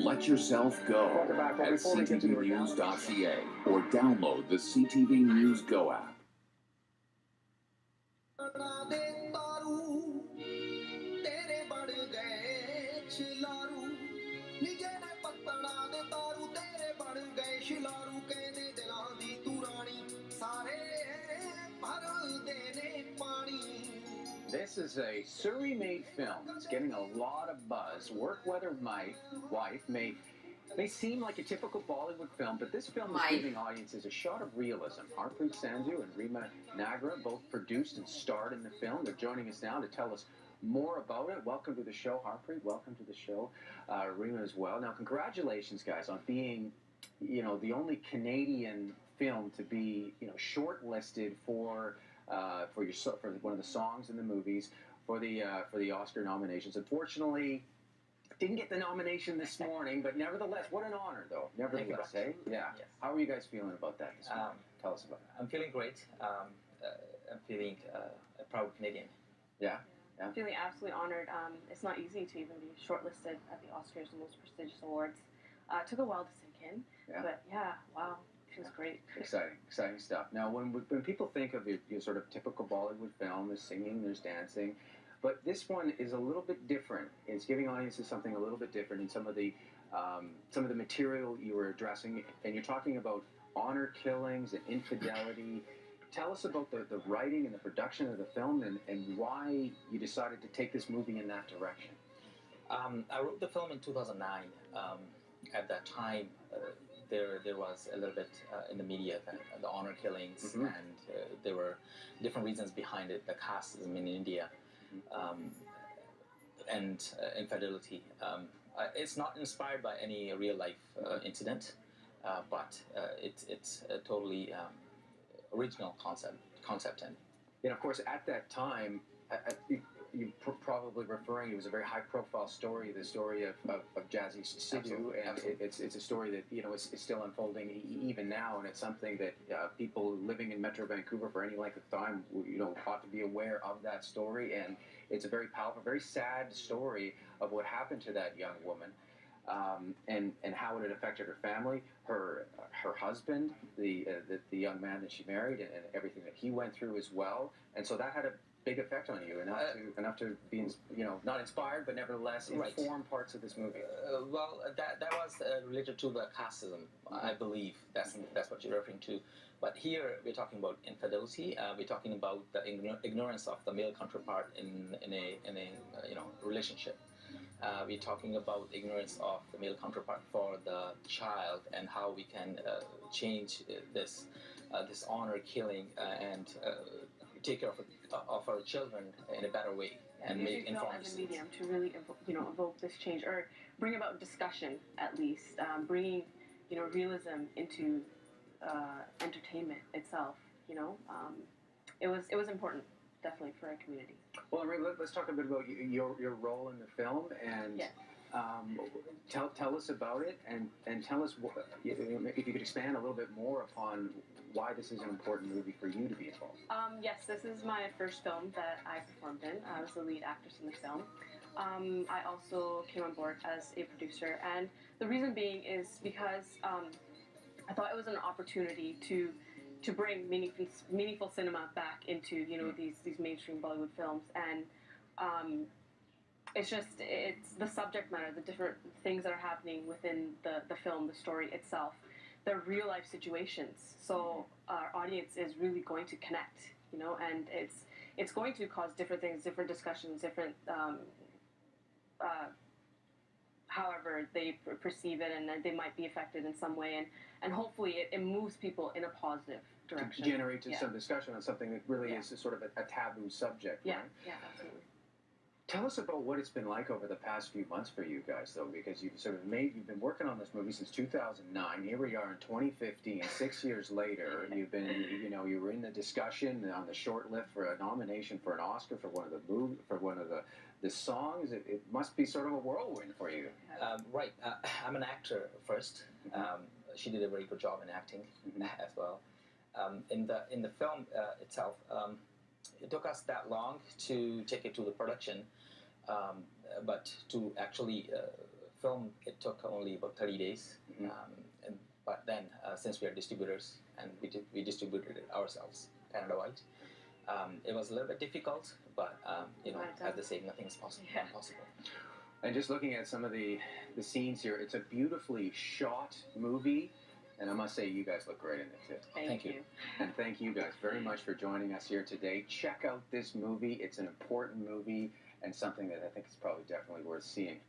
Let yourself go at ctvnews.ca or download the CTV News Go app. This is a Surrey-made film. It's getting a lot of buzz. Work Weather Wife may seem like a typical Bollywood film, but this film is giving audiences a shot of realism. Harpreet Sandhu and Reema Nagra both produced and starred in the film. They're joining us now to tell us more about it. Welcome to the show, Harpreet. Welcome to the show, Reema as well. Now, congratulations, guys, on being, the only Canadian film to be, shortlisted for one of the songs in the movies for the Oscar nominations. Unfortunately, didn't get the nomination this morning, but nevertheless, what an honor, though. Nevertheless, eh? Yeah. Yes. How are you guys feeling about that this morning? Tell us about it. I'm feeling great. I'm feeling a proud Canadian. Yeah. I'm feeling absolutely honored. It's not easy to even be shortlisted at the Oscars, the most prestigious awards. It took a while to sink in, but yeah, wow. Feels great. Exciting stuff. Now, when people think of your sort of typical Bollywood film, there's singing, there's dancing, but this one is a little bit different. It's giving audiences something a little bit different in some of the material you were addressing, and you're talking about honor killings and infidelity. Tell us about the writing and the production of the film, and why you decided to take this movie in that direction. I wrote the film in 2009. At that time, there was a little bit in the media, the honor killings, and there were different reasons behind it, the casteism in India, and infidelity. It's not inspired by any real-life incident, but it's a totally original concept. And of course, at that time, you're probably referring, it was a very high-profile story, the story of Jazzy Sidhu, and it's a story that is still unfolding even now, and it's something that people living in Metro Vancouver for any length of time ought to be aware of that story. And it's a very powerful, very sad story of what happened to that young woman, and how it had affected her family, her husband, the young man that she married, and everything that he went through as well. And so that had a big effect on you, enough to be, not inspired, but nevertheless inform parts of this movie. Well, that was related to the casteism, I believe. That's what you're referring to. But here we're talking about infidelity. We're talking about the ignorance of the male counterpart in a relationship. We're talking about ignorance of the male counterpart for the child, and how we can change this honor killing and take care of our children in a better way, and make informed decisions. As a medium to really evoke this change, or bring about discussion, at least bringing realism into entertainment itself. It was important, definitely, for our community. Well, let's talk a bit about your role in the film, and tell us about it, and tell us if you could expand a little bit more upon why this is an important movie for you to be involved. Yes, this is my first film that I performed in. I was the lead actress in the film. I also came on board as a producer, and the reason being is because I thought it was an opportunity to bring meaningful cinema back into these mainstream Bollywood films, and it's the subject matter, the different things that are happening within the film, the story itself. They're real life situations, so our audience is really going to connect, and it's going to cause different things, different discussions, different however they perceive it, and they might be affected in some way, and hopefully it moves people in a positive direction. To generate some discussion on something that really is sort of a taboo subject, right? Yeah, absolutely. Tell us about what it's been like over the past few months for you guys, though, because you've been working on this movie since 2009. Here we are in 2015, 6 years later. You've been, you were in the discussion on the short list for a nomination for an Oscar for one of the songs. It must be sort of a whirlwind for you. Right. I'm an actor first. She did a very good job in acting as well. In the film itself, it took us that long to take it to the production, but to actually film, it took only about 30 days. But then, since we are distributors and we distributed it ourselves, Canada-wide, it was a little bit difficult, but as they say, nothing is impossible. And just looking at some of the scenes here, it's a beautifully shot movie. And I must say, you guys look great in it, too. Thank you. And thank you guys very much for joining us here today. Check out this movie. It's an important movie and something that I think is probably definitely worth seeing.